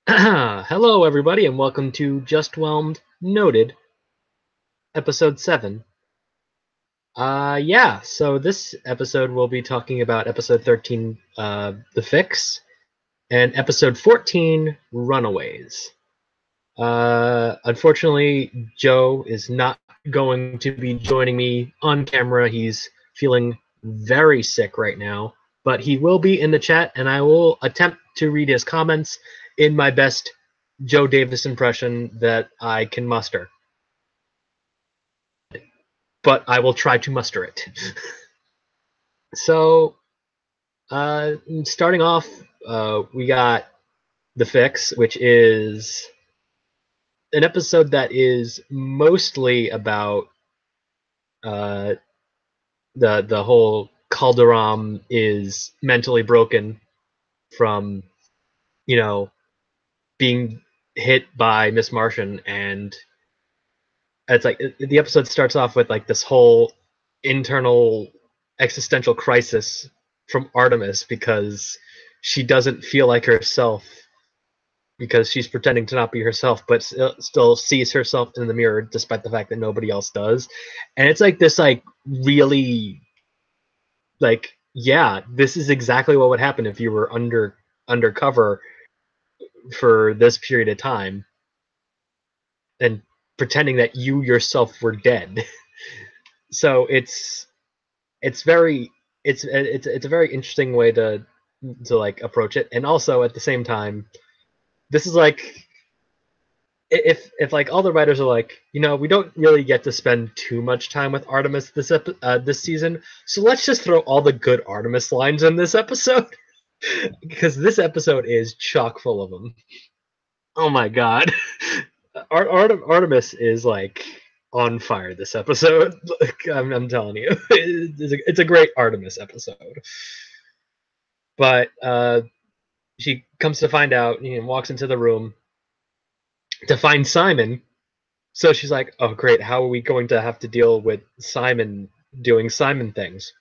Hello, everybody, and welcome to Just Whelmed Noted, Episode 7. So this episode we'll be talking about Episode 13, The Fix, and Episode 14, Runaways. Unfortunately, Joe is not going to be joining me on camera. He's feeling very sick right now, but he will be in the chat, and I will attempt to read his comments in my best Joe Davis impression that I can muster. But I will try to muster it. So, starting off, we got The Fix, which is an episode that is mostly about the whole Calderon is mentally broken from, being hit by Miss Martian, and it's like the episode starts off with like this whole internal existential crisis from Artemis because she doesn't feel like herself because she's pretending to not be herself, but still sees herself in the mirror despite the fact that nobody else does. And it's like this, like, really, like, yeah, this is exactly what would happen if you were undercover for this period of time and pretending that you yourself were dead. So it's very it's a very interesting way to like approach it, and also at the same time, this is like if like all the writers are like, we don't really get to spend too much time with Artemis this season, so let's just throw all the good Artemis lines in this episode because this episode is chock full of them. Oh my god. Artemis is like on fire this episode. Like, I'm telling you, it's a great Artemis episode. But she comes to find out, walks into the room to find Simon. So she's like, "Oh, great! How are we going to have to deal with Simon doing Simon things?"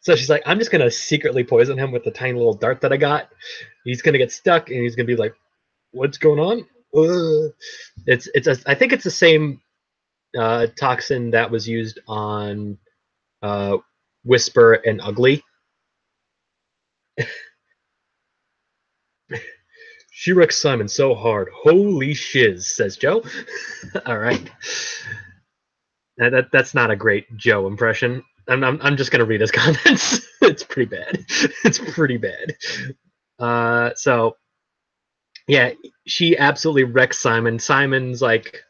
So she's like, "I'm just gonna secretly poison him with the tiny little dart that I got. He's gonna get stuck, and he's gonna be like, 'What's going on?'" Ugh. I think it's the same toxin that was used on uh, Whisper and Ugly. She wrecks Simon so hard. Holy shiz, says Joe. All right. That's not a great Joe impression. I'm just gonna read his comments. It's pretty bad. It's pretty bad. So yeah, she absolutely wrecks Simon. Simon's like,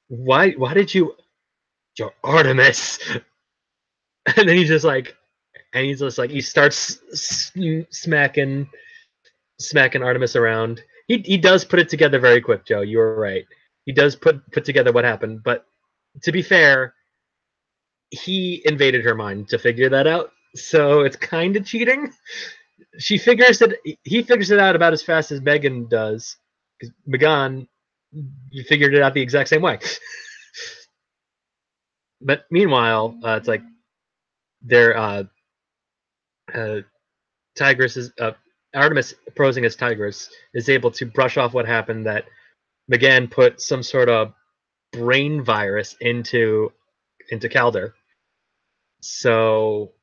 why did you, you're Artemis? And then he's just like, he starts smacking Artemis around. He does put it together very quick, Joe. You were right. He does put together what happened, but to be fair, he invaded her mind to figure that out. So it's kind of cheating. He figures it out about as fast as Megan does, because Megan, you figured it out the exact same way. But meanwhile, it's like they're Tigress is Artemis posing as Tigress is able to brush off what happened, that Megan put some sort of brain virus into Calder. So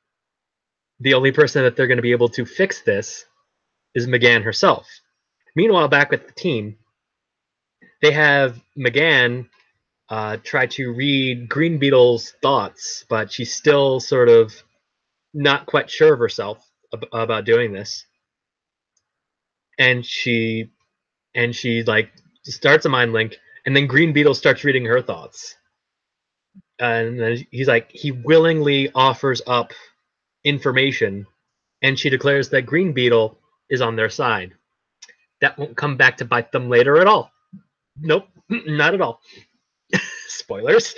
the only person that they're going to be able to fix this is Megan herself. Meanwhile, back with the team, they have Megan try to read Green Beetle's thoughts, but she's still sort of not quite sure of herself about doing this. And she like starts a mind link, and then Green Beetle starts reading her thoughts. And then he's like, he willingly offers up information, and she declares that Green Beetle is on their side. That won't come back to bite them later at all. Nope, not at all. Spoilers.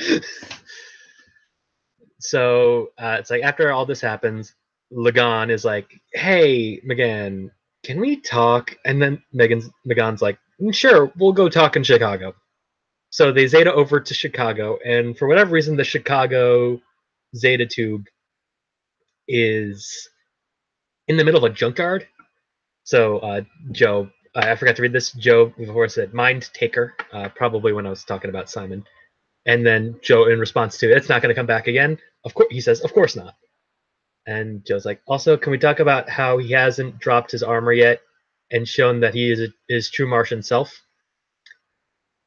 So it's like after all this happens, Lagan is like, "Hey, Megan, can we talk?" And then Megan's like, "Sure, we'll go talk in Chicago." So they Zeta over to Chicago, and for whatever reason, the Chicago Zeta tube is in the middle of a junkyard. So Joe, I forgot to read this. Joe before said mind taker, probably when I was talking about Simon. And then Joe, in response to it's not going to come back again. Of course, he says, of course not. And Joe's like, also, can we talk about how he hasn't dropped his armor yet and shown that he is his true Martian self?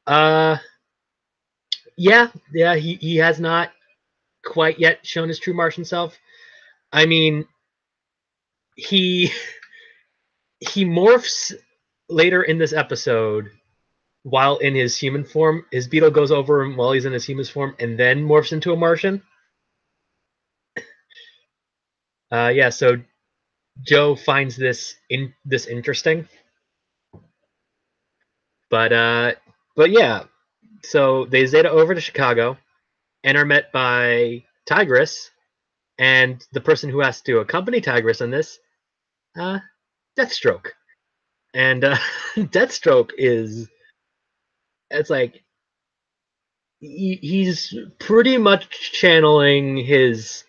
Yeah, he has not quite yet shown his true Martian self. I mean, he he morphs later in this episode while in his human form. His beetle goes over him while he's in his human form and then morphs into a Martian. Yeah, so Joe finds this interesting. But yeah, so they Zeta over to Chicago and are met by Tigress and the person who has to accompany Tigress on this, Deathstroke. And Deathstroke it's like he's pretty much channeling his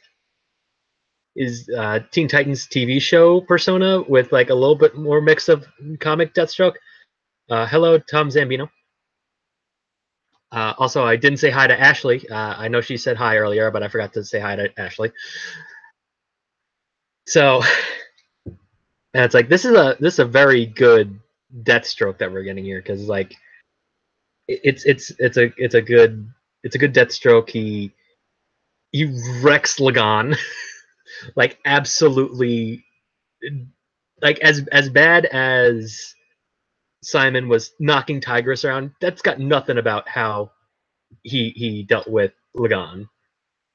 Teen Titans TV show persona with like a little bit more mix of comic Deathstroke. Hello, Tom Zambino. Also, I didn't say hi to Ashley. I know she said hi earlier, but I forgot to say hi to Ashley. So, and it's like this is a very good Deathstroke that we're getting here because like it's a good Deathstroke. He wrecks Lagan like absolutely, like as bad as Simon was knocking Tigress around. That's got nothing about how he dealt with Lagan.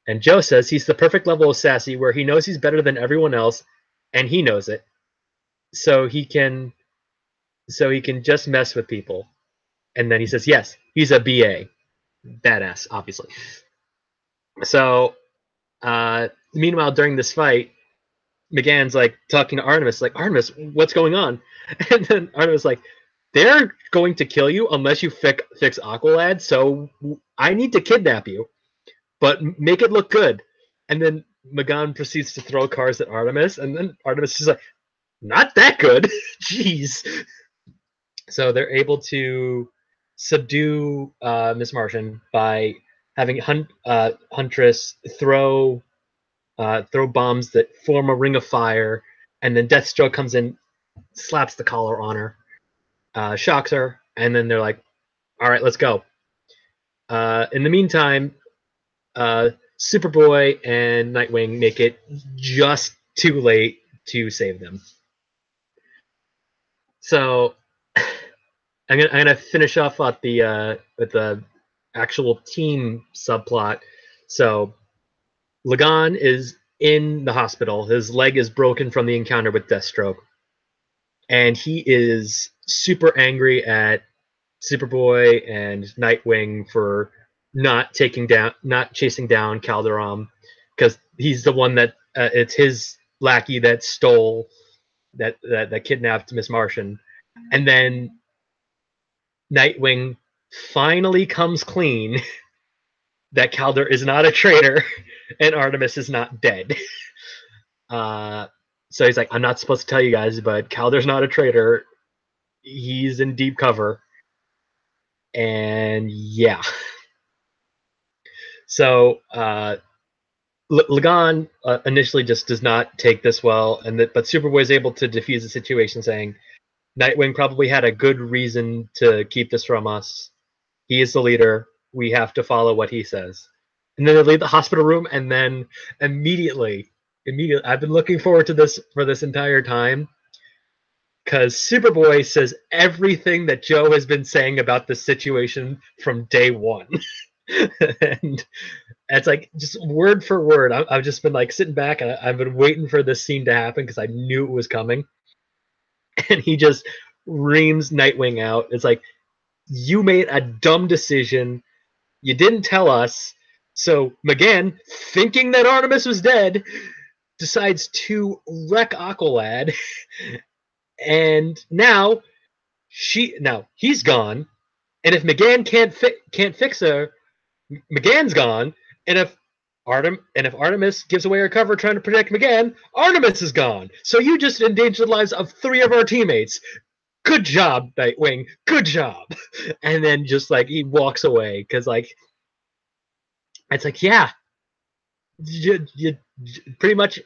And Joe says he's the perfect level of sassy where he knows he's better than everyone else, and he knows it. So he can just mess with people. And then he says, yes, he's a BA. Badass, obviously. So meanwhile, during this fight, McGann's like talking to Artemis, like, Artemis, what's going on? And then Artemis like, they're going to kill you unless you fix Aqualad, so I need to kidnap you, but make it look good. And then McGann proceeds to throw cars at Artemis, and then Artemis is like, not that good. Jeez. So they're able to subdue Miss Martian by having Huntress throw bombs that form a ring of fire, and then Deathstroke comes in, slaps the collar on her, shocks her, and then they're like, all right, let's go. In the meantime, Superboy and Nightwing make it just too late to save them. So I'm gonna finish off with the actual team subplot. So Lagan is in the hospital. His leg is broken from the encounter with Deathstroke, and he is super angry at Superboy and Nightwing for not chasing down Calderon, because he's the one that it's his lackey that stole that kidnapped Miss Martian. And then Nightwing finally comes clean that Calder is not a traitor and Artemis is not dead. So he's like, I'm not supposed to tell you guys, but Calder's not a traitor. He's in deep cover. And yeah. So Lagan initially just does not take this well, but Superboy is able to defuse the situation, saying Nightwing probably had a good reason to keep this from us. He is the leader. We have to follow what he says. And then they leave the hospital room, and then immediately, I've been looking forward to this for this entire time, because Superboy says everything that Joe has been saying about this situation from day one. And it's like just word for word. I've just been like sitting back, and I've been waiting for this scene to happen because I knew it was coming. And he just reams Nightwing out. It's like, you made a dumb decision. You didn't tell us. So McGann, thinking that Artemis was dead, decides to wreck Aqualad. And now he's gone. And if McGann can't fix her, McGann's gone. And if if Artemis gives away her cover trying to protect McGann, Artemis is gone. So you just endangered the lives of 3 of our teammates. Good job, Nightwing. Good job. And then just like he walks away because like it's like yeah, you pretty much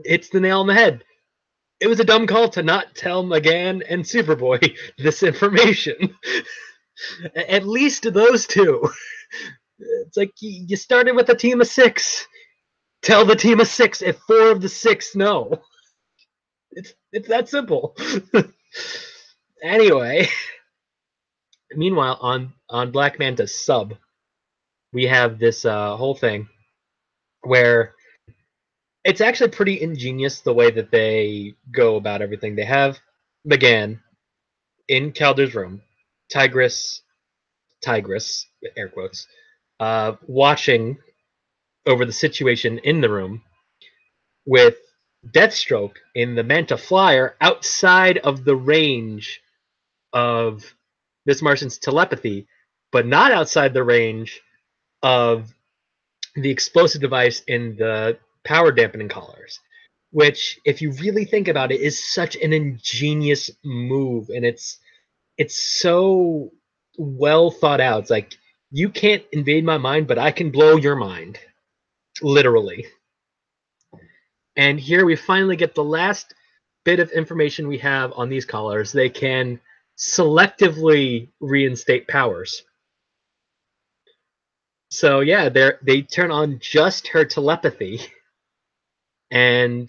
hits the nail on the head. It was a dumb call to not tell McGann and Superboy this information. At least those two. It's like you started with a team of 6. Tell the team of 6 if 4 of the 6 know. It's that simple. Anyway, meanwhile on Black Manta's sub, we have this whole thing where it's actually pretty ingenious the way that they go about everything. They have McGann in Calder's room, Tigress, air quotes, watching over the situation in the room with Deathstroke in the Manta Flyer outside of the range of Miss Martian's telepathy, but not outside the range of the explosive device in the power dampening collars, which, if you really think about it, is such an ingenious move, and it's so well thought out. It's like, you can't invade my mind, but I can blow your mind, literally. And here we finally get the last bit of information we have on these collars. They can selectively reinstate powers. So yeah, they turn on just her telepathy, and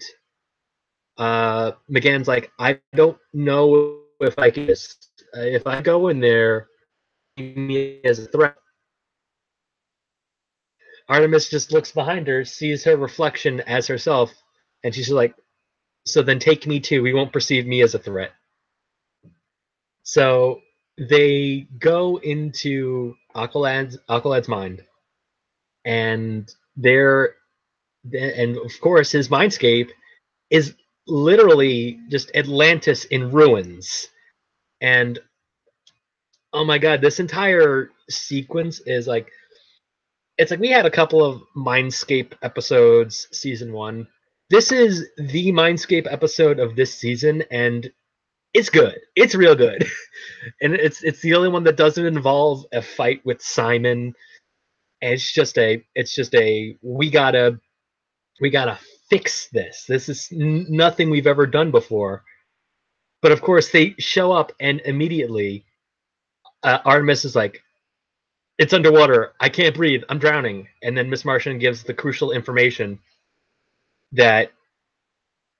McGann's like, I don't know if I can. If I go in there, me as a threat. Artemis just looks behind her, sees her reflection as herself, and she's like, so then take me too. He won't perceive me as a threat. So they go into Aqualad's mind, and and of course his mindscape is literally just Atlantis in ruins. And oh my god, this entire sequence is like, it's like we had a couple of Mindscape episodes season 1. This is the Mindscape episode of this season, and it's good. It's real good. And it's the only one that doesn't involve a fight with Simon. And it's just a we gotta fix this. This is nothing we've ever done before. But of course they show up, and immediately Artemis is like, it's underwater. I can't breathe. I'm drowning. And then Miss Martian gives the crucial information that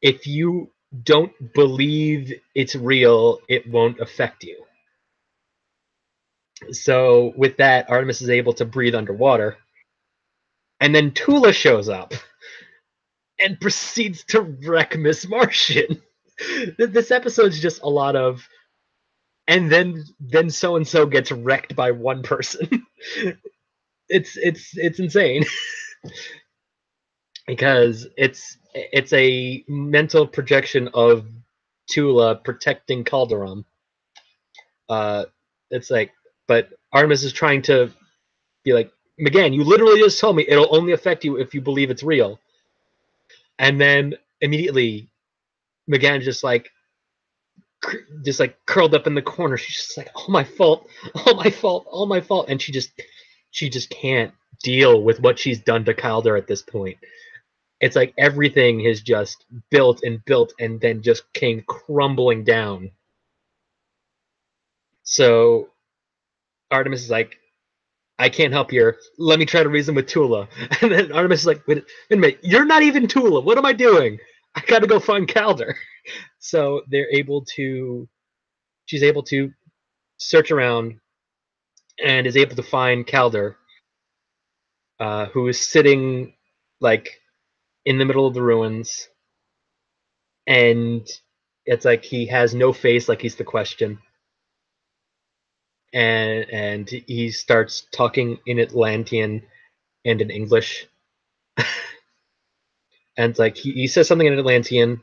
if you don't believe it's real, it won't affect you. So with that, Artemis is able to breathe underwater. And then Tula shows up and proceeds to wreck Miss Martian. This episode's just a lot of, and then so and so gets wrecked by one person. It's insane. Because it's a mental projection of Tula protecting Calderon. It's like, but Artemis is trying to be like, McGann, you literally just told me it'll only affect you if you believe it's real. And then immediately, McGann just like curled up in the corner. She's just like, "Oh my fault, oh my fault, oh my fault," and she just can't deal with what she's done to Calder at this point. It's like everything has just built and then just came crumbling down. So Artemis is like, I can't help you. Let me try to reason with Tula. And then Artemis is like, wait a minute, you're not even Tula. What am I doing? I gotta go find Calder. So she's able to search around and is able to find Calder, who is sitting like in the middle of the ruins. And it's like he has no face, like he's the question. And he starts talking in Atlantean and in English. And it's like he says something in Atlantean,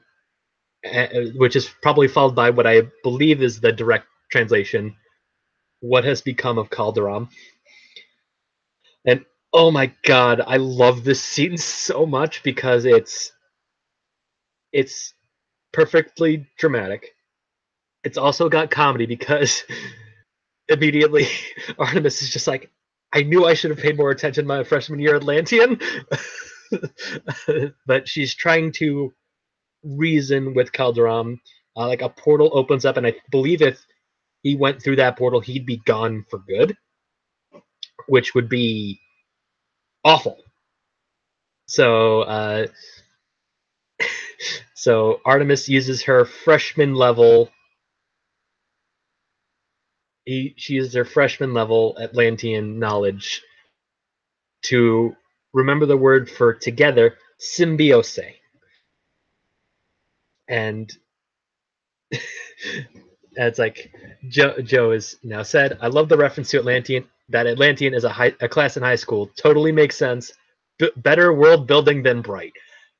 which is probably followed by what I believe is the direct translation: "What has become of Calderon?" And Oh my god, I love this scene so much because it's perfectly dramatic. It's also got comedy because immediately Artemis is just like, I knew I should have paid more attention my freshman year at Lantian. But she's trying to reason with Calderon. Like a portal opens up, and I believe if he went through that portal, he'd be gone for good, which would be awful. So, so Artemis uses her freshman level. She uses her freshman level Atlantean knowledge to remember the word for together, symbiose. And it's like Joe is now said, I love the reference to Atlantean. That Atlantean is a class in high school. Totally makes sense. Better world building than Bright.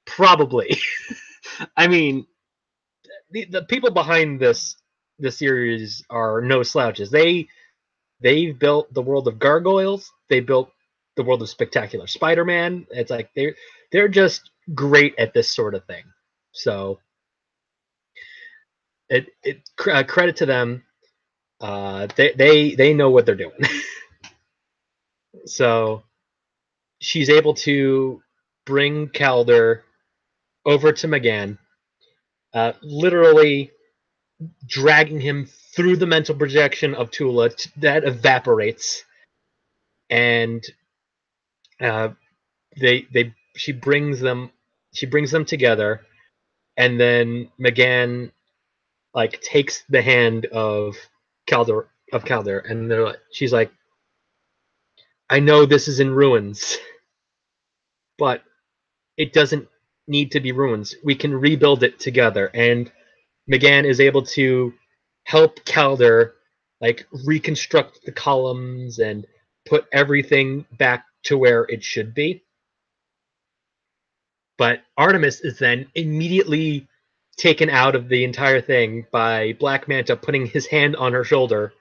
Probably. I mean, the people behind the series are no slouches. They've built the world of Gargoyles. They built the world of Spectacular Spider-Man. It's like they're just great at this sort of thing. So credit to them. They know what they're doing. So she's able to bring Calder over to McGann, literally dragging him through the mental projection of Tula that evaporates, and uh, they she brings them together, and then McGann like takes the hand of Calder, and she's like, I know this is in ruins, but it doesn't need to be ruins. We can rebuild it together. And McGann is able to help Calder like reconstruct the columns and put everything back to where it should be. But Artemis is then immediately taken out of the entire thing by Black Manta putting his hand on her shoulder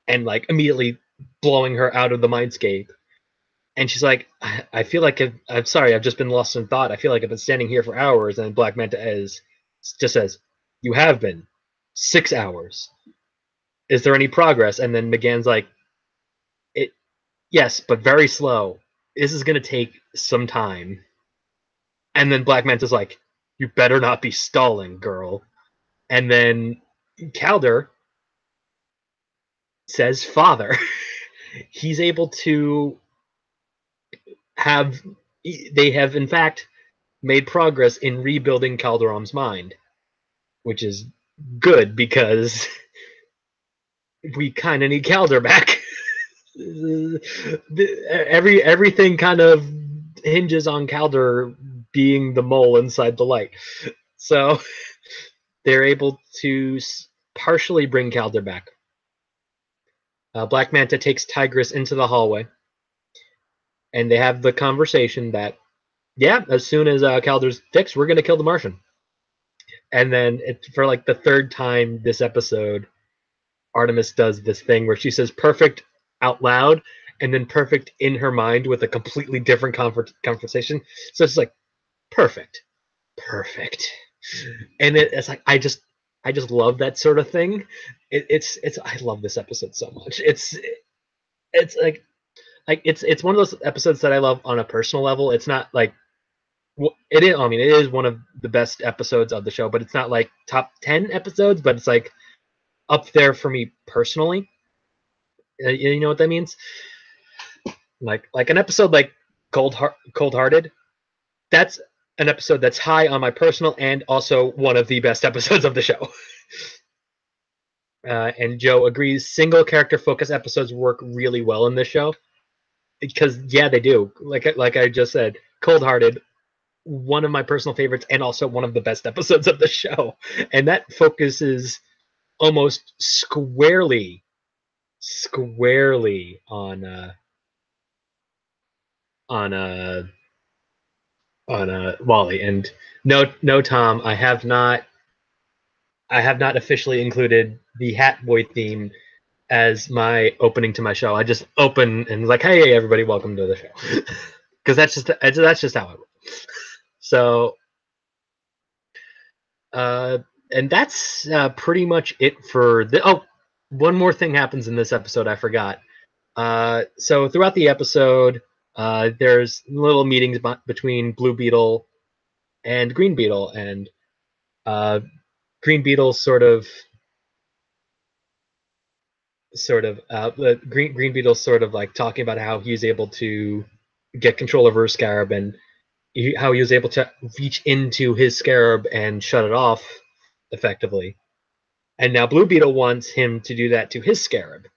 and like immediately blowing her out of the mindscape. And she's like, I feel like I'm sorry, I've just been lost in thought. I feel like I've been standing here for hours. And Black Manta just says, you have been 6 hours. Is there any progress? And then McGann's like, it, yes, but very slow. This is gonna take some time. And then Black Manta's like, you better not be stalling, girl. And then Calder says, father. He's able to have. They have, in fact, made progress in rebuilding Calderon's mind, which is good because we kind of need Calder back. Everything kind of hinges on Calder being the mole inside the light. So they're able to partially bring Calder back. Black Manta takes Tigress into the hallway, and they have the conversation that, yeah, as soon as Calder's fixed, we're going to kill the Martian. And then for like the third time this episode, Artemis does this thing where she says perfect out loud and then perfect in her mind with a completely different conversation. So it's like perfect, perfect, and it's like I just love that sort of thing. It's I love this episode so much. It's it's one of those episodes that I love on a personal level. It's not like it is. I mean, it is one of the best episodes of the show, but it's not like top 10 episodes. But it's like up there for me personally. You know what that means? Like an episode like Cold Hearted. That's an episode that's high on my personal and also one of the best episodes of the show. And Joe agrees. Single character focus episodes work really well in this show because yeah, they do. Like I just said, Cold Hearted, one of my personal favorites and also one of the best episodes of the show, and that focuses almost squarely on Wally. And no, Tom, I have not officially included the Hat Boy theme as my opening to my show. I just open and like, hey everybody, welcome to the show, because that's just how it works. So, uh, and that's pretty much it for the. Oh, one more thing happens in this episode. I forgot. So throughout the episode, there's little meetings between Blue Beetle and Green Beetle, and Green Beetle Green Beetle sort of like talking about how he's able to get control of her scarab, and how he was able to reach into his scarab and shut it off effectively. And now Blue Beetle wants him to do that to his scarab.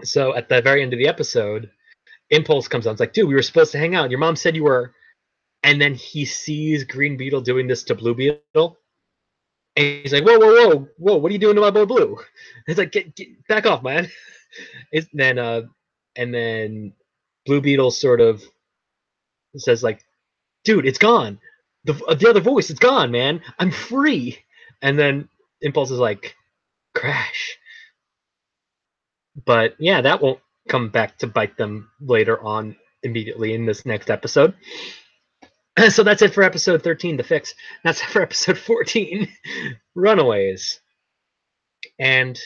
So at the very end of the episode, Impulse comes on. It's like, dude, we were supposed to hang out. Your mom said you were. And then he sees Green Beetle doing this to Blue Beetle. And he's like, whoa, whoa, whoa, whoa, what are you doing to my boy Blue? It's like, get back off, man. And then Blue Beetle sort of says like, dude, it's gone. The other voice, it's gone, man. I'm free. And then Impulse is like, crash. But yeah, that won't come back to bite them later on immediately in this next episode. So that's it for episode 13, The Fix. That's it for episode 14, Runaways. And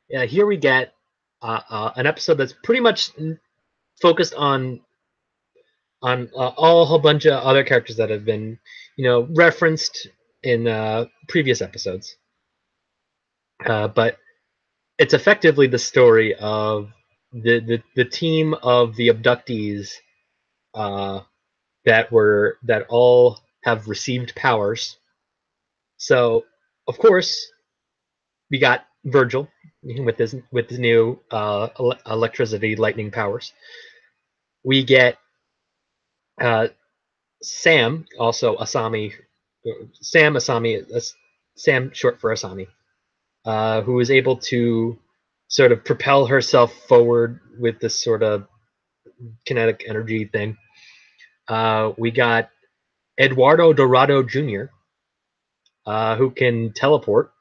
here we get an episode that's pretty much focused on all a whole bunch of other characters that have been, referenced in previous episodes. But it's effectively the story of the team of the abductees that all have received powers. So, of course, we got Virgil with his new electricity lightning powers. We get Sam, also Asami, Sam Asami, Sam short for Asami, who is able to sort of propel herself forward with this sort of kinetic energy thing. We got Eduardo Dorado Jr., who can teleport.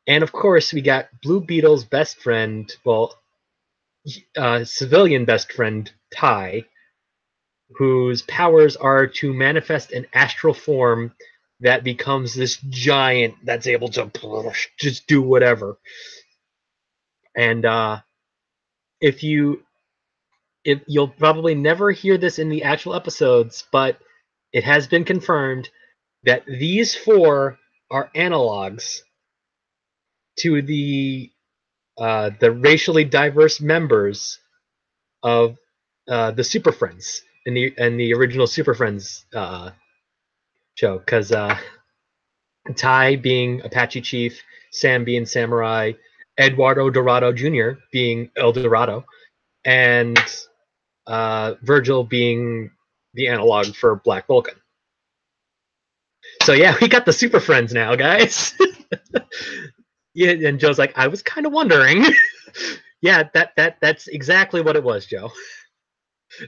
And of course, we got Blue Beetle's best friend, well, civilian best friend, Ty, whose powers are to manifest an astral form that becomes this giant that's able to just do whatever. And if you'll probably never hear this in the actual episodes, but it has been confirmed that these four are analogs to the racially diverse members of the Super Friends in the original Super Friends show, because Ty being Apache Chief, Sam being Samurai, Eduardo Dorado Jr. being El Dorado, and Virgil being the analog for Black Vulcan. So yeah, we got the Super Friends now, guys. Yeah, and Joe's like, I was kind of wondering. Yeah, that's exactly what it was, Joe.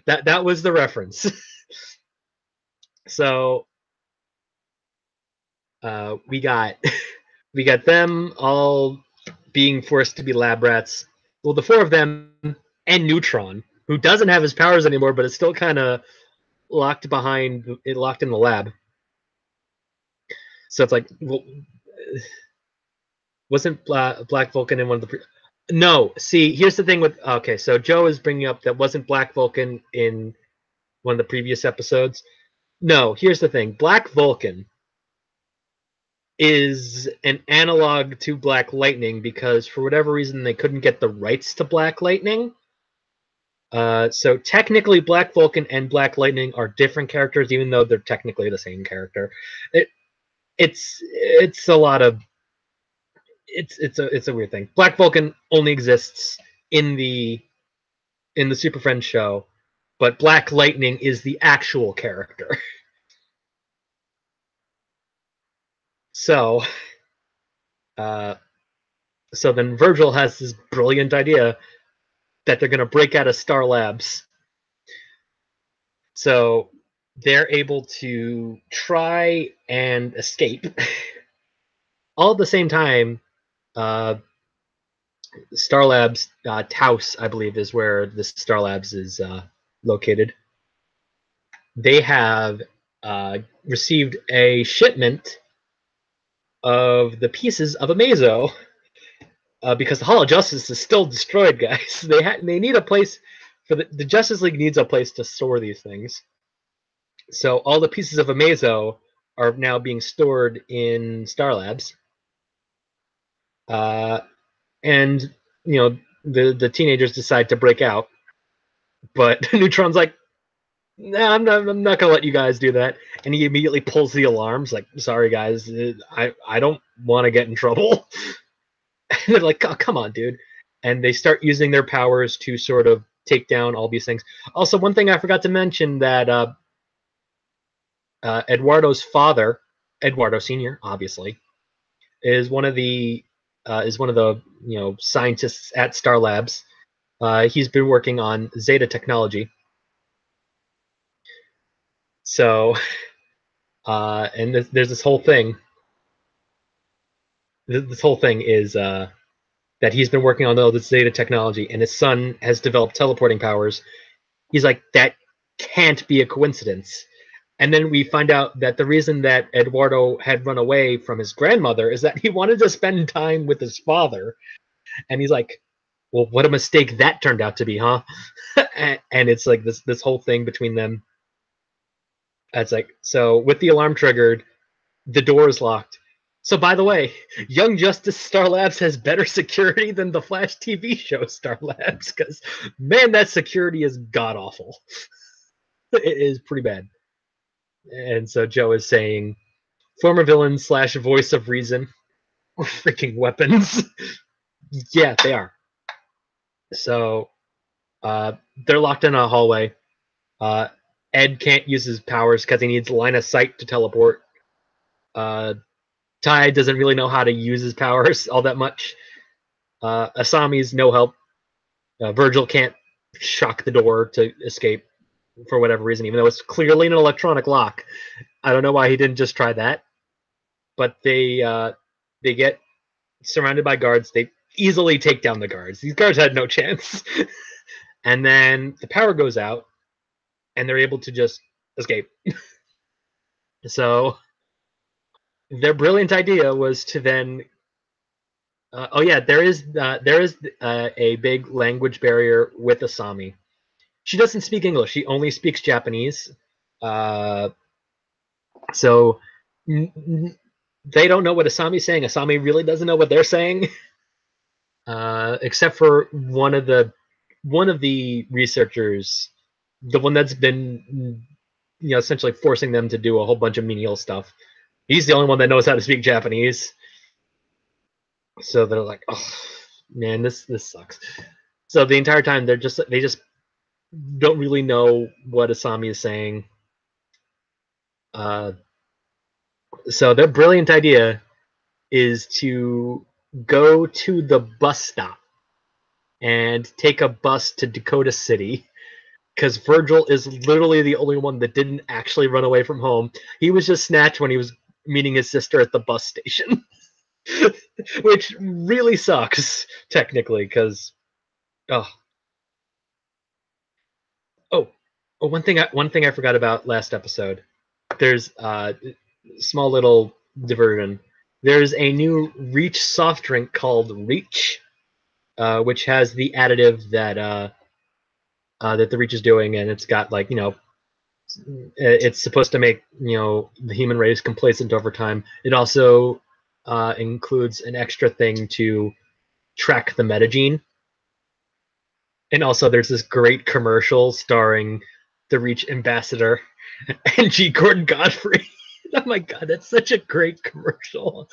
That was the reference. So we got them all being forced to be lab rats. Well, the four of them and Neutron, who doesn't have his powers anymore, but is still kind of locked in the lab. So it's like, well, wasn't Black Vulcan in one of the? No. See, here's the thing with. Okay, so Joe is bringing up that wasn't Black Vulcan in one of the previous episodes. No, here's the thing. Black Vulcan is an analog to Black Lightning because for whatever reason they couldn't get the rights to Black Lightning. So technically, Black Vulcan and Black Lightning are different characters, even though they're technically the same character. It's a lot of it's a weird thing. Black Vulcan only exists in the Super Friends show, but Black Lightning is the actual character. So, so then Virgil has this brilliant idea that they're going to break out of Star Labs. So they're able to try and escape. All at the same time, Star Labs, Taos, I believe, is where the Star Labs is located. They have received a shipment of the pieces of Amazo because the Hall of Justice is still destroyed, guys. They need a place for the Justice League needs a place to store these things. So all the pieces of Amazo are now being stored in Star Labs. And the teenagers decide to break out, but Neutron's like, "Nah, I'm not gonna let you guys do that." And he immediately pulls the alarms, like, "Sorry guys, I don't want to get in trouble." And they're like, "Oh, come on, dude!" And they start using their powers to sort of take down all these things. Also, one thing I forgot to mention that Eduardo's father, Eduardo Senior, obviously, is one of the scientists at Star Labs. He's been working on Zeta technology. So, and there's this whole thing. This whole thing is that he's been working on all this Zeta technology, and his son has developed teleporting powers. He's like, that can't be a coincidence. And then we find out that the reason that Eduardo had run away from his grandmother is that he wanted to spend time with his father. And he's like, well, what a mistake that turned out to be, huh? And it's like this whole thing between them. It's like, so with the alarm triggered, the door is locked. So by the way, Young Justice Star Labs has better security than the Flash TV show Star Labs, because man, that security is god awful. It is pretty bad. And so Joe is saying, former villain / voice of reason, freaking weapons. Yeah, they are. So they're locked in a hallway. Ed can't use his powers because he needs line of sight to teleport. Ty doesn't really know how to use his powers all that much. Asami's no help. Virgil can't shock the door to escape for whatever reason, even though it's clearly an electronic lock. I don't know why he didn't just try that. But they get surrounded by guards. They easily take down the guards. These guards had no chance. And then the power goes out, and they're able to just escape. So their brilliant idea was to then there is a big language barrier with Asami. She doesn't speak English. She only speaks Japanese. So they don't know what Asami's saying. Asami really doesn't know what they're saying, except for one of the researchers, the one that's been essentially forcing them to do a whole bunch of menial stuff. He's the only one that knows how to speak Japanese. So they're like, oh man, this sucks. So the entire time they just don't really know what Asami is saying. So their brilliant idea is to go to the bus stop and take a bus to Dakota City, because Virgil is literally the only one that didn't actually run away from home. He was just snatched when he was meeting his sister at the bus station. Which really sucks, technically, because oh. Oh, one thing I forgot about last episode. There's a small little diversion. There's a new Reach soft drink called Reach, which has the additive that the Reach is doing, and it's got it's supposed to make the human race complacent over time. It also includes an extra thing to track the metagene. And also, there's this great commercial starring the Reach ambassador and G. Gordon Godfrey. Oh my god, that's such a great commercial.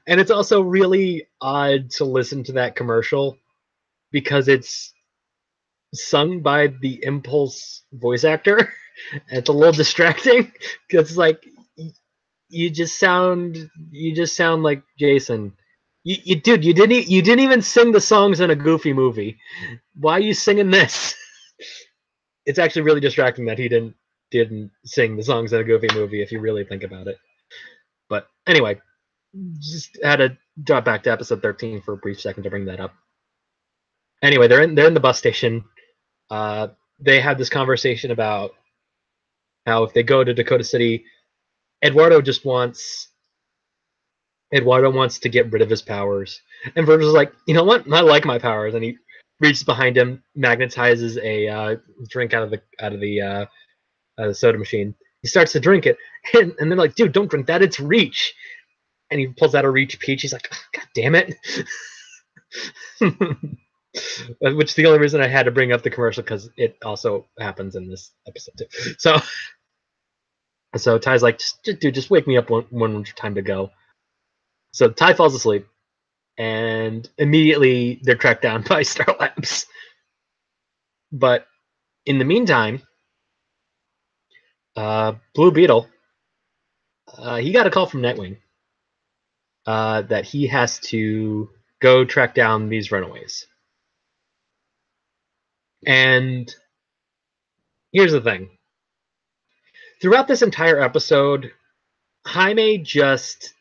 And it's also really odd to listen to that commercial because it's sung by the Impulse voice actor. And it's a little distracting because like you just sound like Jason. Dude, you didn't even sing the songs in a Goofy movie. Why are you singing this? It's actually really distracting that he didn't sing the songs in a Goofy movie if you really think about it. But anyway, just had to drop back to episode 13 for a brief second to bring that up. Anyway, they're in the bus station. Uh, they have this conversation about how if they go to Dakota City, Eduardo just wants Eduardo wants to get rid of his powers, and Virgil's like, you know what? I like my powers, and he reaches behind him, magnetizes a drink out of the soda machine. He starts to drink it, and they're like, dude, don't drink that. It's Reach. And he pulls out a Reach peach. He's like, oh, God damn it. Which is the only reason I had to bring up the commercial, because it also happens in this episode too. So Ty's like, dude, just wake me up when it's time to go. So Ty falls asleep, and immediately they're tracked down by Star Labs. But in the meantime, Blue Beetle, he got a call from Nightwing that he has to go track down these runaways. And here's the thing. Throughout this entire episode, Jaime just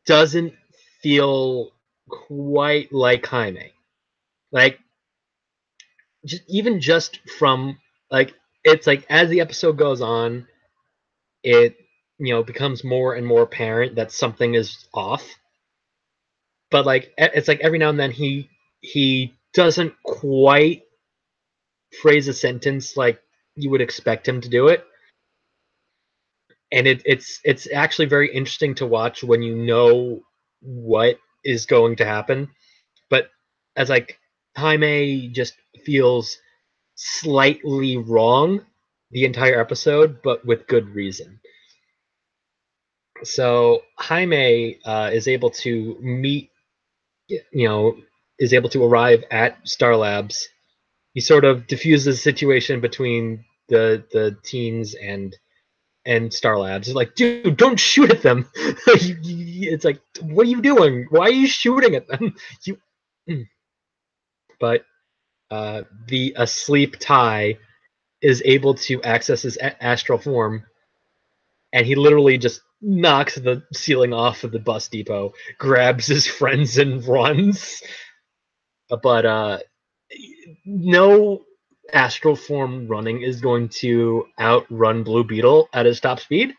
doesn't feel quite like Jaime. Like, even just from, like, it's like as the episode goes on, it, becomes more and more apparent that something is off. But, like, it's like every now and then he doesn't quite phrase a sentence like you would expect him to do it. And it's actually very interesting to watch when you know what is going to happen. But as, like, Jaime just feels slightly wrong the entire episode, but with good reason. So Jaime is able to is able to arrive at Star Labs. He sort of diffuses the situation between the teens and Star Labs. It's like, dude, don't shoot at them. It's like, what are you doing? Why are you shooting at them? But the asleep Ty is able to access his astral form, and he literally just knocks the ceiling off of the bus depot, grabs his friends, and runs. But no astral form running is going to outrun Blue Beetle at his top speed.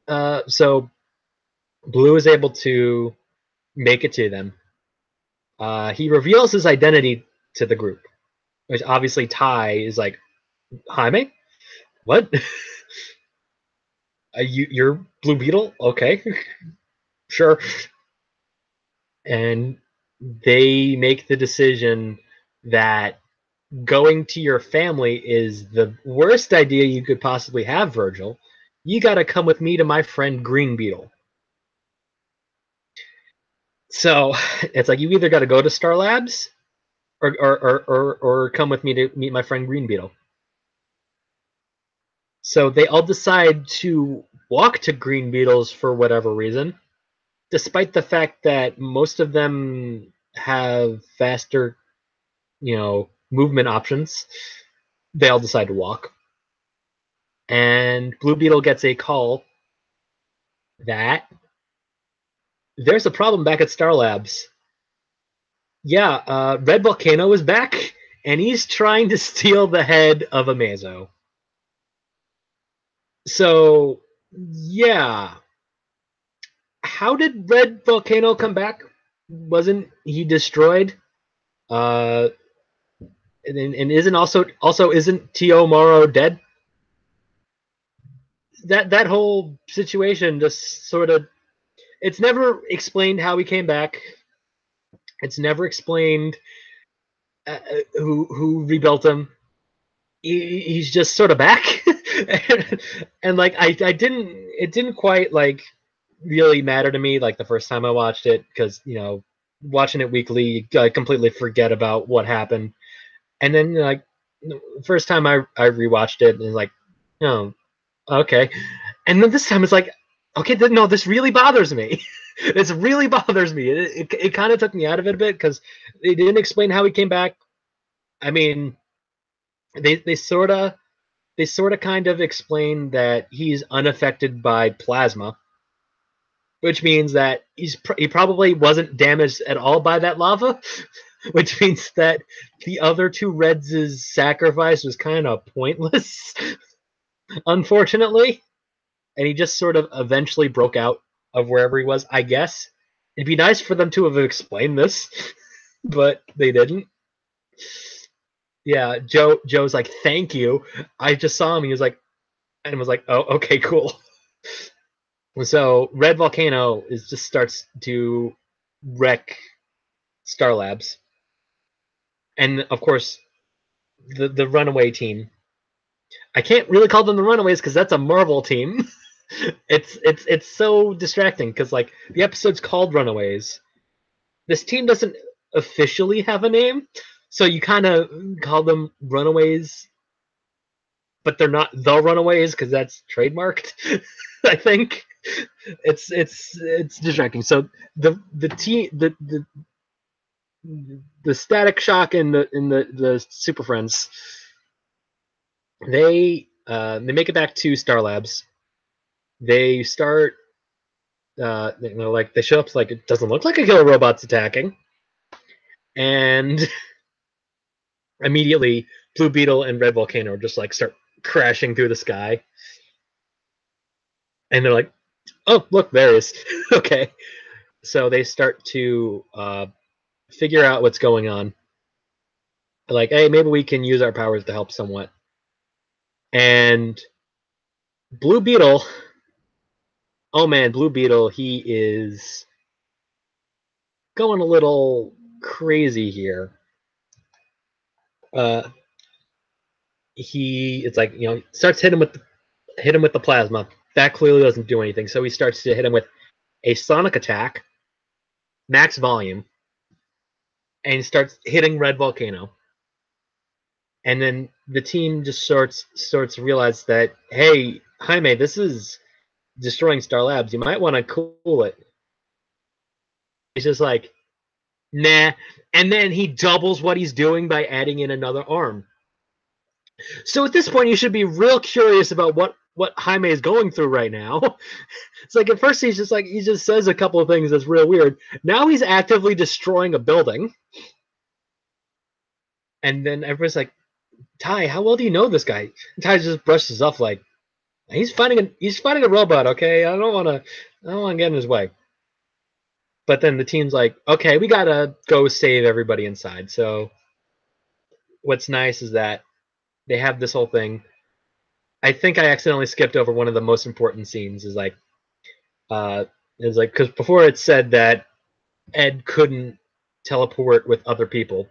So Blue is able to make it to them. He reveals his identity to the group, which obviously Ty is like, Jaime? What? You're Blue Beetle? Okay. Sure. And they make the decision that going to your family is the worst idea you could possibly have, Virgil. You got to come with me to my friend Green Beetle. So it's like, you either got to go to Star Labs or come with me to meet my friend Green Beetle. So they all decide to walk to Green Beetles for whatever reason, despite the fact that most of them have faster, movement options. They all decide to walk. And Blue Beetle gets a call that there's a problem back at Star Labs. Yeah, Red Volcano is back, and he's trying to steal the head of Amazo. So, yeah. How did Red Volcano come back? Wasn't he destroyed? And isn't also isn't Tio Moro dead? That whole situation just sort of, it's never explained how he came back. It's never explained who rebuilt him. He's just sort of back, and like I didn't, it didn't quite like really matter to me like the first time I watched it, because watching it weekly, I completely forget about what happened. And then like the first time I rewatched it, and like, oh, okay. And then this time it's like, okay, no, this really bothers me. This really bothers me. It kind of took me out of it a bit, because they didn't explain how he came back. I mean, they sort of kind of explain that he's unaffected by plasma. which means that he probably wasn't damaged at all by that lava, which means that the other two Reds' sacrifice was kind of pointless, unfortunately. And he just sort of eventually broke out of wherever he was, I guess. It'd be nice for them to have explained this, but they didn't. Yeah, Joe's like, thank you. I just saw him. He was like, and was like, oh, okay, cool. So Red Volcano just starts to wreck Star Labs, and of course the Runaway team. I can't really call them the Runaways because that's a Marvel team. it's so distracting because like the episode's called Runaways. This team doesn't officially have a name, so you kind of call them Runaways, but they're not the Runaways because that's trademarked. I think it's distracting. So the team the Static Shock and the Super Friends, they make it back to Star Labs. They start like they show up like it doesn't look like a killer robot's attacking, and immediately Blue Beetle and Red Volcano just like start crashing through the sky, and they're like, oh look, there is. Okay, so they start to figure out what's going on. Like, hey, maybe we can use our powers to help somewhat. And Blue Beetle, oh man, Blue Beetle, he is going a little crazy here. It's like, starts hitting with the plasma. That clearly doesn't do anything. So he starts to hit him with a sonic attack, max volume, and he starts hitting Red Volcano. And then the team just starts to realize that, hey, Jaime, this is destroying Star Labs. You might want to cool it. He's just like, nah. And then he doubles what he's doing by adding in another arm. So at this point, you should be real curious about what Jaime is going through right now. It's like at first he just says a couple of things that's real weird. Now he's actively destroying a building. And then everybody's like, Ty, how well do you know this guy? And Ty just brushes off like, he's fighting a robot, okay? I don't want to get in his way. But then the team's like, okay, we gotta go save everybody inside. So what's nice is that they have this whole thing. I think I accidentally skipped over one of the most important scenes. Is like, because before it said that Ed couldn't teleport with other people,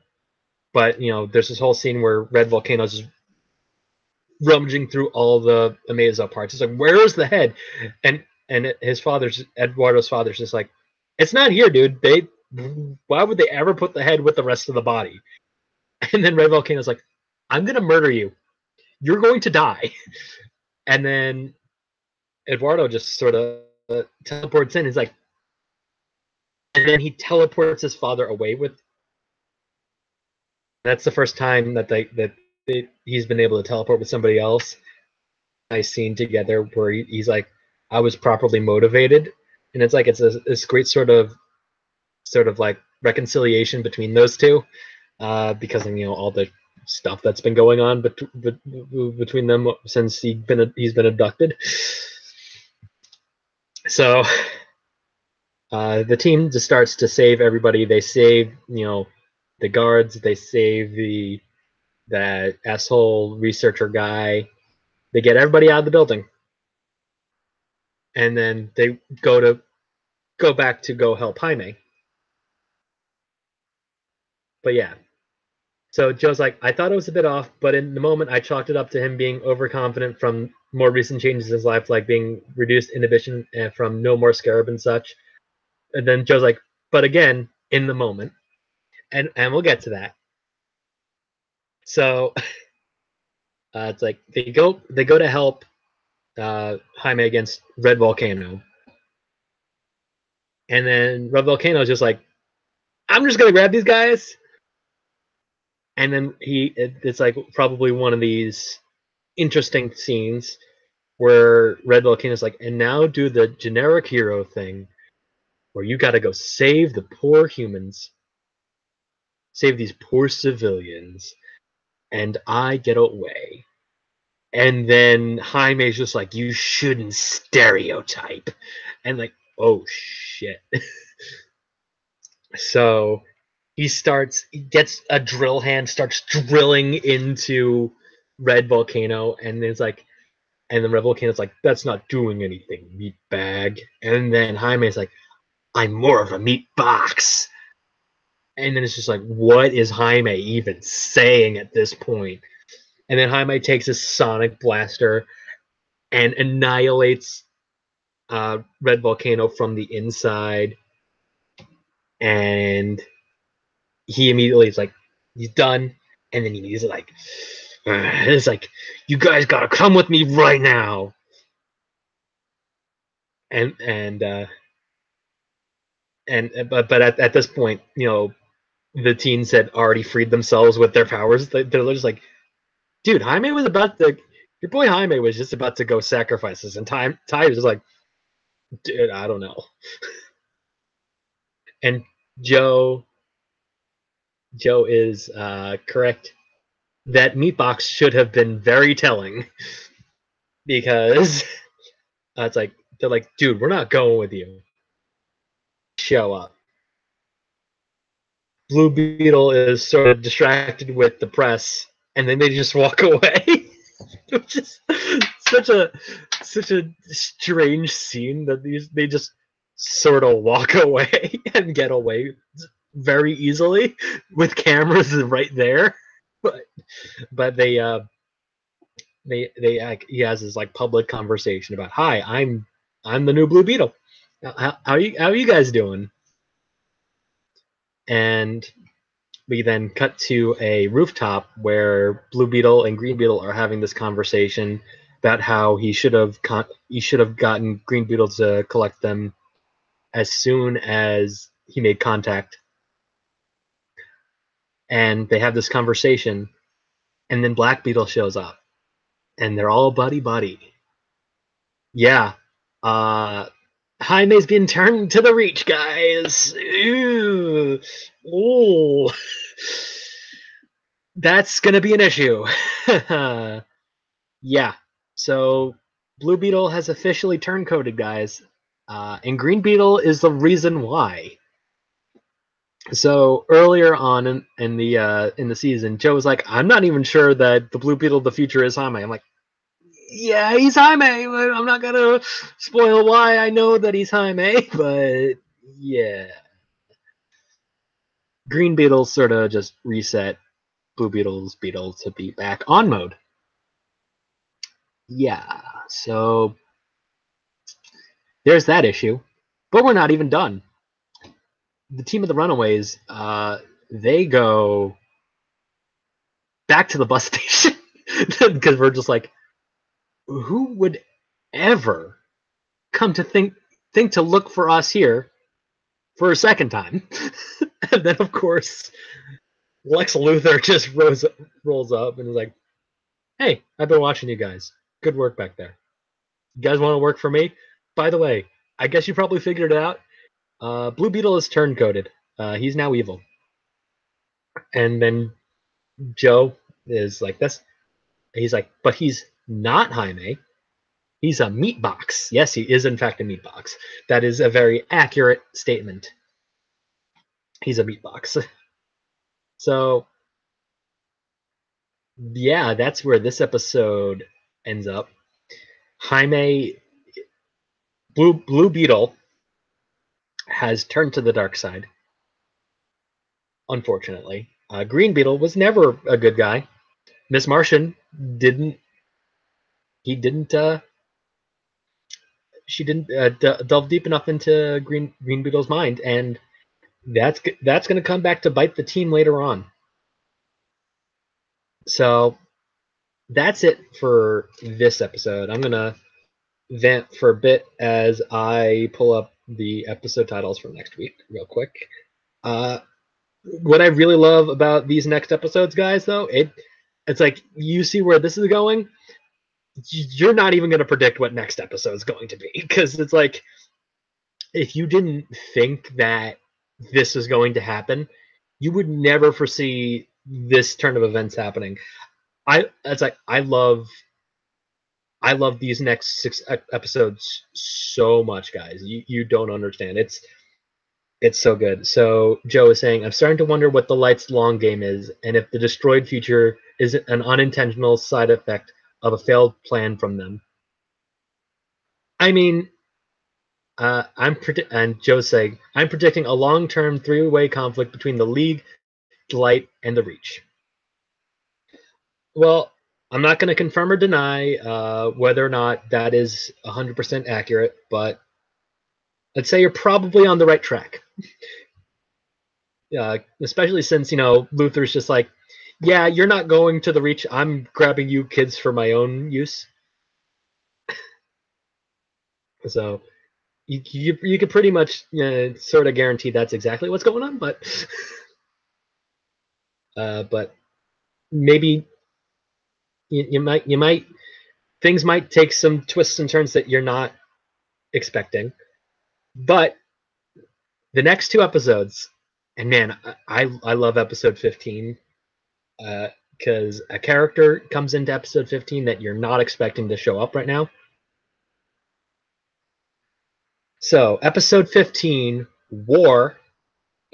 but there's this whole scene where Red Volcano's just rummaging through all the Amazo parts. It's like, where is the head? And Eduardo's father's just like, it's not here, dude. Why would they ever put the head with the rest of the body? And then Red Volcano's like, I'm gonna murder you. You're going to die. And then Eduardo just sort of teleports in. He's like, and then he teleports his father away with. That's the first time that he's been able to teleport with somebody else. Nice scene together where he's like, I was properly motivated, and it's like this great sort of like reconciliation between those two, because of all the stuff that's been going on between them since he's been abducted. So the team just starts to save everybody. They save the guards. They save that asshole researcher guy. They get everybody out of the building, and then they go back to go help Jaime. But yeah. So Joe's like, I thought it was a bit off, but in the moment I chalked it up to him being overconfident from more recent changes in his life, like being reduced inhibition from no more scarab and such. And then Joe's like, but again, in the moment. And we'll get to that. So it's like they go to help Jaime against Red Volcano. And then Red Volcano is just like, I'm just gonna grab these guys. And then it's like probably one of these interesting scenes where Red Volcano is like, and now do the generic hero thing. where you got to go save the poor humans, save these poor civilians, and I get away. And then Jaime's just like, you shouldn't stereotype. And like, oh shit. So he gets a drill hand, starts drilling into Red Volcano, and it's like, and the Red Volcano's like, that's not doing anything, meat bag. And then Jaime's like, I'm more of a meat box. And then it's just like, what is Jaime even saying at this point? And then Jaime takes his sonic blaster and annihilates Red Volcano from the inside. And he immediately is like, he's done. And then he's like, it's like, you guys gotta come with me right now. And but at this point, the teens had already freed themselves with their powers. They're just like, dude, your boy Jaime was just about to go sacrifices, and Ty was just like, dude, I don't know. And Joe is correct. That meat box should have been very telling, because it's like, they're like, dude, we're not going with you. Show up. Blue Beetle is sort of distracted with the press, and then they just walk away. Which is such a strange scene that they just sort of walk away and get away very easily with cameras right there. But he has this like public conversation about, hi, I'm the new Blue Beetle. How are you guys doing? And we then cut to a rooftop where Blue Beetle and Green Beetle are having this conversation about how he should have gotten Green Beetle to collect them as soon as he made contact. And they have this conversation, and then Black Beetle shows up, and they're all buddy. Yeah, Jaime's been turned to the Reach, guys. Ooh. That's gonna be an issue. Yeah. So Blue Beetle has officially turn-coded, guys, and Green Beetle is the reason why. So earlier on in the season, Joe was like, "I'm not even sure that the Blue Beetle of the future is Jaime." I'm like, "Yeah, he's Jaime. I'm not gonna spoil why I know that he's Jaime, but yeah." Green Beetle sort of just reset Blue Beetle's Beetle to be back on mode. Yeah, so there's that issue. But we're not even done. The team of the Runaways, they go back to the bus station because we're just like, who would ever come to think to look for us here for a second time? And then, of course, Lex Luthor just rolls up and is like, hey, I've been watching you guys. Good work back there. You guys want to work for me? By the way, I guess you probably figured it out. Blue Beetle is turn-coded. He's now evil. And then Joe is like, this. He's like, but he's not Jaime. He's a meat box. Yes, he is in fact a meat box. That is a very accurate statement. He's a meat box. So, yeah, that's where this episode ends up. Jaime, Blue Beetle, has turned to the dark side. Unfortunately, Green Beetle was never a good guy. Miss Martian didn't. He didn't. She didn't delve deep enough into Green Beetle's mind, and that's going to come back to bite the team later on. So that's it for this episode. I'm going to vent for a bit as I pull up the episode titles for next week real quick. What I really love about these next episodes, guys, though, it's like you see where this is going. You're not even going to predict what next episode is going to be, because it's like if you didn't think that this was going to happen, you would never foresee this turn of events happening. It's like I love these next six episodes so much, guys. You don't understand. It's so good. So Joe is saying, I'm starting to wonder what the light's long game is, and if the destroyed future is an unintentional side effect of a failed plan from them. I mean, and Joe's saying, I'm predicting a long-term three-way conflict between the League, the Light, and the Reach. Well, I'm not going to confirm or deny whether or not that is 100% accurate, but I'd say you're probably on the right track. Especially since, Luther's just like, yeah, you're not going to the Reach. I'm grabbing you kids for my own use. So you could pretty much sort of guarantee that's exactly what's going on, but maybe you might things might take some twists and turns that you're not expecting. But the next two episodes, and man, I love episode 15 because a character comes into episode 15 that you're not expecting to show up right now. So episode 15, War,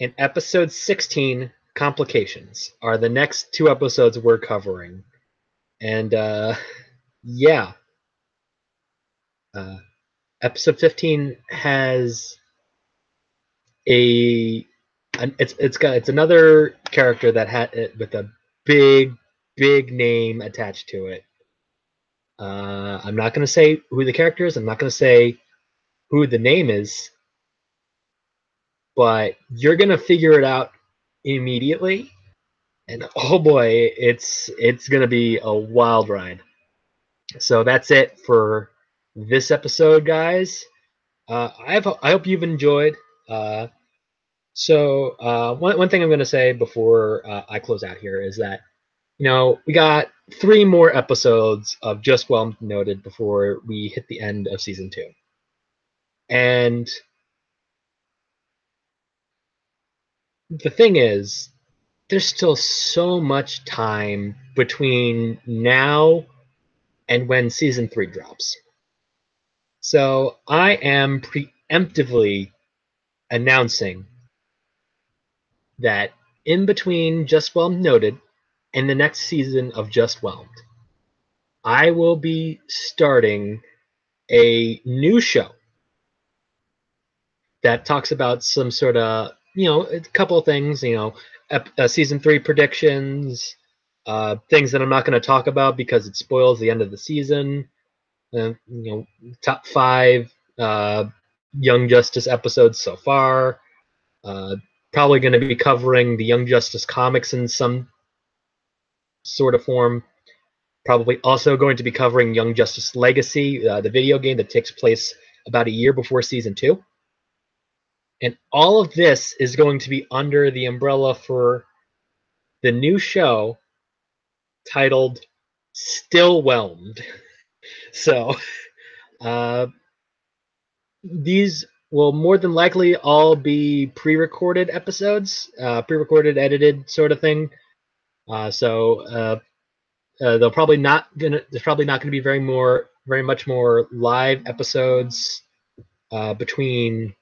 and episode 16, Complications, are the next two episodes we're covering. And yeah, uh, episode 15 has it's another character that had it with a big name attached to it. I'm not going to say who the character is. I'm not going to say who the name is, but you're going to figure it out immediately. And oh boy, it's going to be a wild ride. So that's it for this episode, guys. I hope you've enjoyed. One thing I'm going to say before I close out here is that we got 3 more episodes of Just Whelmed Noted before we hit the end of season 2, and the thing is, there's still so much time between now and when season 3 drops. So I am preemptively announcing that in between Just Whelmed Noted and the next season of Just Whelmed, I will be starting a new show that talks about some sort of, a couple of things, season 3 predictions, things that I'm not going to talk about because it spoils the end of the season, top 5 Young Justice episodes so far. Probably going to be covering the Young Justice comics in some sort of form. Probably also going to be covering Young Justice Legacy, the video game that takes place about a year before season 2. And all of this is going to be under the umbrella for the new show titled Still Whelmed. So these will more than likely all be pre-recorded episodes, pre-recorded, edited sort of thing. They'll probably not gonna. There's probably not going to be very much more live episodes between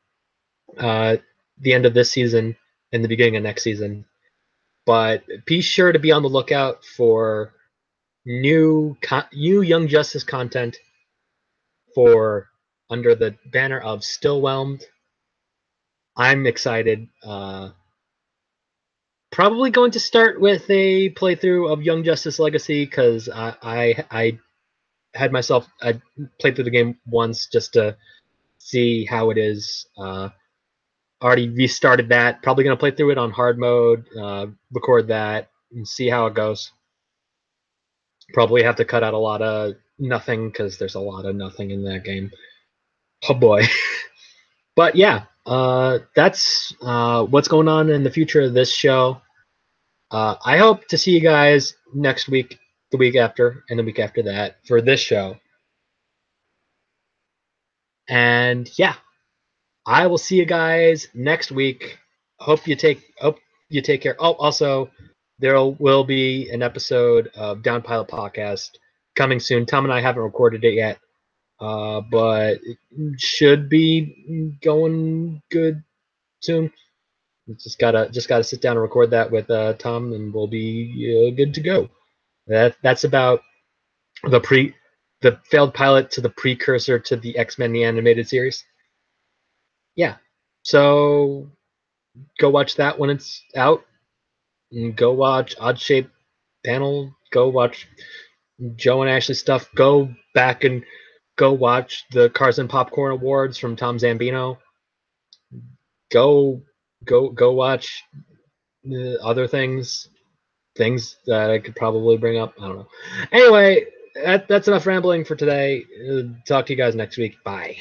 the end of this season and the beginning of next season. But be sure to be on the lookout for new Young Justice content for under the banner of Still Whelmed. I'm excited. Probably going to start with a playthrough of Young Justice Legacy because I had myself I played through the game once just to see how it is. Already restarted that. Probably going to play through it on hard mode, record that, and see how it goes. Probably have to cut out a lot of nothing because there's a lot of nothing in that game. Oh boy. But yeah, that's what's going on in the future of this show. I hope to see you guys next week, the week after, and the week after that for this show. And yeah, I will see you guys next week. Hope you take care. Oh, also, there will be an episode of Down Pilot Podcast coming soon. Tom and I haven't recorded it yet, but it should be going good soon. Just gotta sit down and record that with Tom, and we'll be good to go. That's about the failed pilot to the precursor to the X-Men the animated series. Yeah, so go watch that when it's out. And go watch Odd Shape Panel. Go watch Joe and Ashley stuff. Go back and go watch the Cars and Popcorn Awards from Tom Zambino. Go watch other things that I could probably bring up. I don't know. Anyway, that's enough rambling for today. Talk to you guys next week. Bye.